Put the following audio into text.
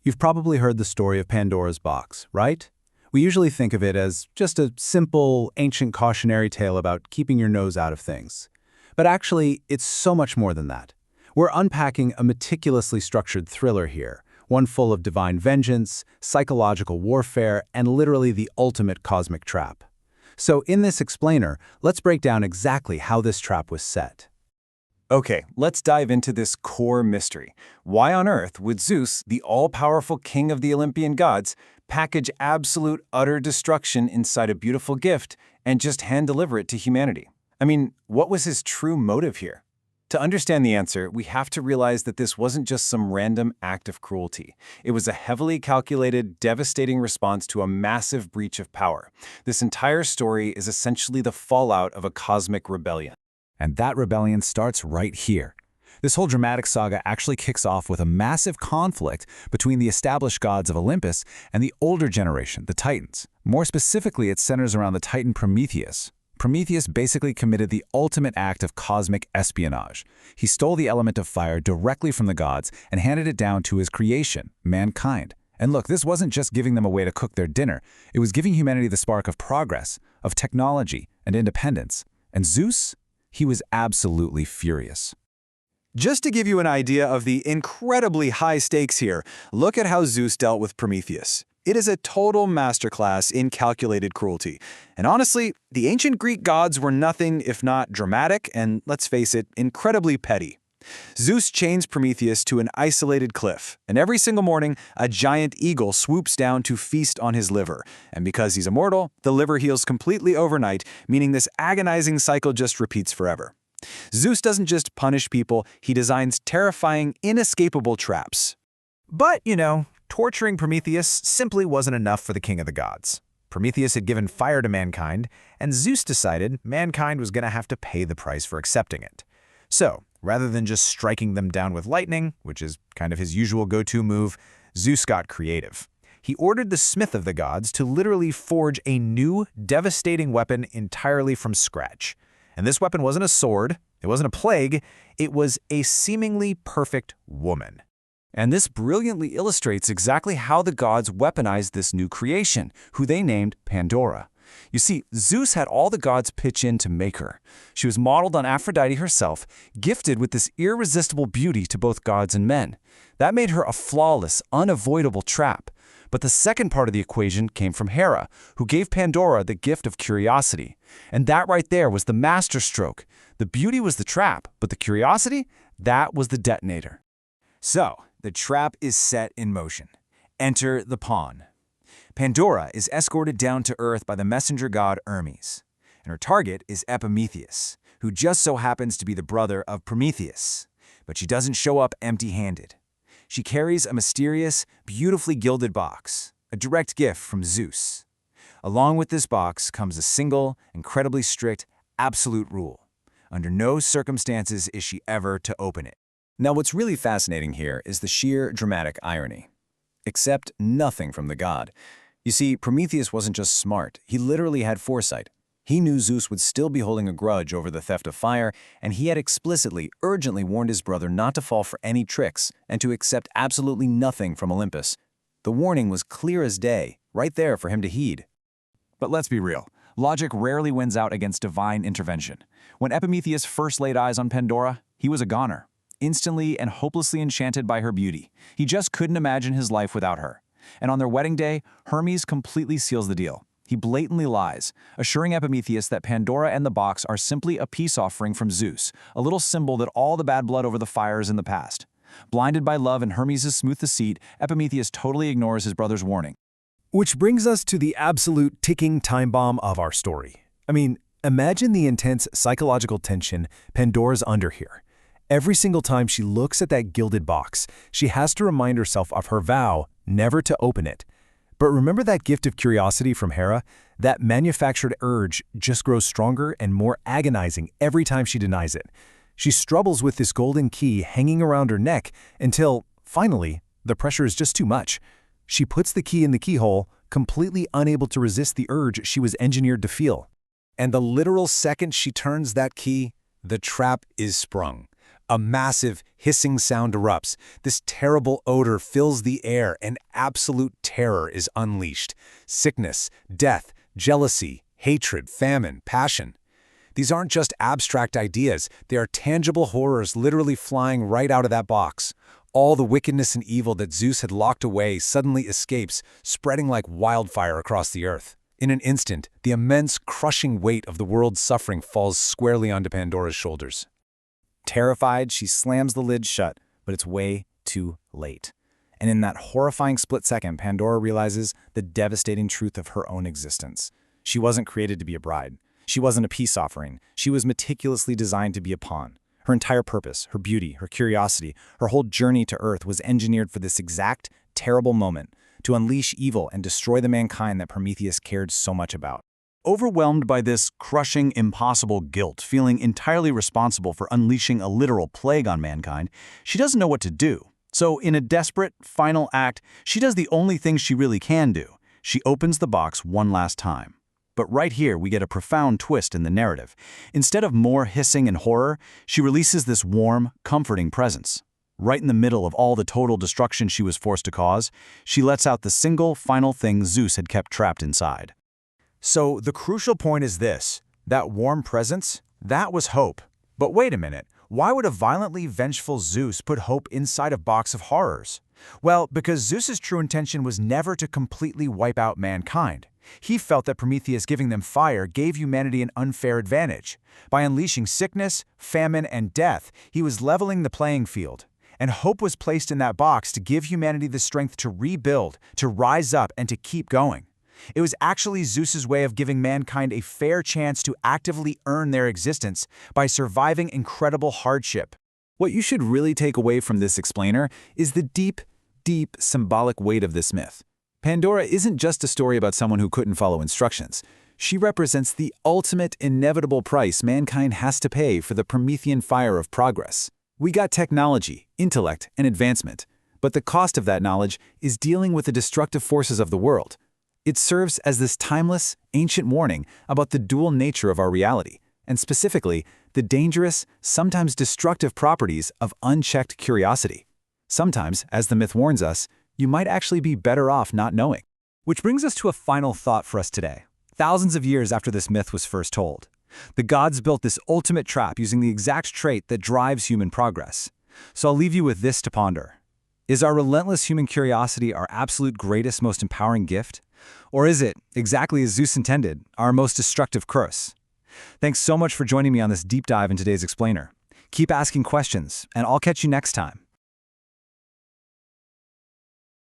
You've probably heard the story of Pandora's box, right? We usually think of it as just a simple, ancient cautionary tale about keeping your nose out of things. But actually, it's so much more than that. We're unpacking a meticulously structured thriller here, one full of divine vengeance, psychological warfare, and literally the ultimate cosmic trap. So in this explainer, let's break down exactly how this trap was set. Okay, let's dive into this core mystery. Why on earth would Zeus, the all-powerful king of the Olympian gods, package absolute, utter destruction inside a beautiful gift and just hand-deliver it to humanity? I mean, what was his true motive here? To understand the answer, we have to realize that this wasn't just some random act of cruelty. It was a heavily calculated, devastating response to a massive breach of power. This entire story is essentially the fallout of a cosmic rebellion. And that rebellion starts right here. This whole dramatic saga actually kicks off with a massive conflict between the established gods of Olympus and the older generation, the Titans. More specifically, it centers around the Titan Prometheus. Prometheus basically committed the ultimate act of cosmic espionage. He stole the element of fire directly from the gods and handed it down to his creation, mankind. And look, this wasn't just giving them a way to cook their dinner. It was giving humanity the spark of progress, of technology, and independence. And Zeus? He was absolutely furious. Just to give you an idea of the incredibly high stakes here, look at how Zeus dealt with Prometheus. It is a total masterclass in calculated cruelty. And honestly, the ancient Greek gods were nothing if not dramatic and, let's face it, incredibly petty. Zeus chains Prometheus to an isolated cliff, and every single morning, a giant eagle swoops down to feast on his liver. And because he's immortal, the liver heals completely overnight, meaning this agonizing cycle just repeats forever. Zeus doesn't just punish people, he designs terrifying, inescapable traps. But, torturing Prometheus simply wasn't enough for the king of the gods. Prometheus had given fire to mankind, and Zeus decided mankind was going to have to pay the price for accepting it. So, rather than just striking them down with lightning, which is kind of his usual go-to move, Zeus got creative. He ordered the smith of the gods to literally forge a new, devastating weapon entirely from scratch. And this weapon wasn't a sword, it wasn't a plague, it was a seemingly perfect woman. And this brilliantly illustrates exactly how the gods weaponized this new creation, who they named Pandora. You see, Zeus had all the gods pitch in to make her. She was modeled on Aphrodite herself, gifted with this irresistible beauty to both gods and men. That made her a flawless, unavoidable trap. But the second part of the equation came from Hera, who gave Pandora the gift of curiosity. And that right there was the masterstroke. The beauty was the trap, but the curiosity, that was the detonator. So, the trap is set in motion. Enter the pawn. Pandora is escorted down to Earth by the messenger god Hermes, and her target is Epimetheus, who just so happens to be the brother of Prometheus. But she doesn't show up empty-handed. She carries a mysterious, beautifully gilded box, a direct gift from Zeus. Along with this box comes a single, incredibly strict, absolute rule. Under no circumstances is she ever to open it. Now, what's really fascinating here is the sheer dramatic irony. Accept nothing from the god. You see, Prometheus wasn't just smart, he literally had foresight. He knew Zeus would still be holding a grudge over the theft of fire, and he had explicitly, urgently warned his brother not to fall for any tricks and to accept absolutely nothing from Olympus. The warning was clear as day, right there for him to heed. But let's be real. Logic rarely wins out against divine intervention. When Epimetheus first laid eyes on Pandora, he was a goner, instantly and hopelessly enchanted by her beauty. He just couldn't imagine his life without her. And on their wedding day, Hermes completely seals the deal. He blatantly lies, assuring Epimetheus that Pandora and the box are simply a peace offering from Zeus, a little symbol that all the bad blood over the fires in the past. Blinded by love and Hermes' smooth deceit, Epimetheus totally ignores his brother's warning. Which brings us to the absolute ticking time bomb of our story. I mean, imagine the intense psychological tension Pandora's under here. Every single time she looks at that gilded box, she has to remind herself of her vow never to open it. But remember that gift of curiosity from Hera? That manufactured urge just grows stronger and more agonizing every time she denies it. She struggles with this golden key hanging around her neck until, finally, the pressure is just too much. She puts the key in the keyhole, completely unable to resist the urge she was engineered to feel. And the literal second she turns that key, the trap is sprung. A massive, hissing sound erupts. This terrible odor fills the air, and absolute terror is unleashed. Sickness, death, jealousy, hatred, famine, passion. These aren't just abstract ideas, they are tangible horrors literally flying right out of that box. All the wickedness and evil that Zeus had locked away suddenly escapes, spreading like wildfire across the earth. In an instant, the immense, crushing weight of the world's suffering falls squarely onto Pandora's shoulders. Terrified, she slams the lid shut, but it's way too late. And in that horrifying split second, Pandora realizes the devastating truth of her own existence. She wasn't created to be a bride. She wasn't a peace offering. She was meticulously designed to be a pawn. Her entire purpose, her beauty, her curiosity, her whole journey to Earth was engineered for this exact, terrible moment, to unleash evil and destroy the mankind that Prometheus cared so much about. Overwhelmed by this crushing, impossible guilt, feeling entirely responsible for unleashing a literal plague on mankind, she doesn't know what to do. So in a desperate, final act, she does the only thing she really can do. She opens the box one last time. But right here, we get a profound twist in the narrative. Instead of more hissing and horror, she releases this warm, comforting presence. Right in the middle of all the total destruction she was forced to cause, she lets out the single, final thing Zeus had kept trapped inside. So the crucial point is this: that warm presence, that was hope. But wait a minute, why would a violently vengeful Zeus put hope inside a box of horrors? Well, because Zeus's true intention was never to completely wipe out mankind. He felt that Prometheus giving them fire gave humanity an unfair advantage. By unleashing sickness, famine, and death, he was leveling the playing field. And hope was placed in that box to give humanity the strength to rebuild, to rise up, and to keep going. It was actually Zeus's way of giving mankind a fair chance to actively earn their existence by surviving incredible hardship. What you should really take away from this explainer is the deep, deep symbolic weight of this myth. Pandora isn't just a story about someone who couldn't follow instructions. She represents the ultimate inevitable price mankind has to pay for the Promethean fire of progress. We got technology, intellect, and advancement, but the cost of that knowledge is dealing with the destructive forces of the world. It serves as this timeless, ancient warning about the dual nature of our reality, and specifically, the dangerous, sometimes destructive properties of unchecked curiosity. Sometimes, as the myth warns us, you might actually be better off not knowing. Which brings us to a final thought for us today. Thousands of years after this myth was first told, the gods built this ultimate trap using the exact trait that drives human progress. So I'll leave you with this to ponder. Is our relentless human curiosity our absolute greatest, most empowering gift? Or is it, exactly as Zeus intended, our most destructive curse? Thanks so much for joining me on this deep dive in today's explainer. Keep asking questions, and I'll catch you next time.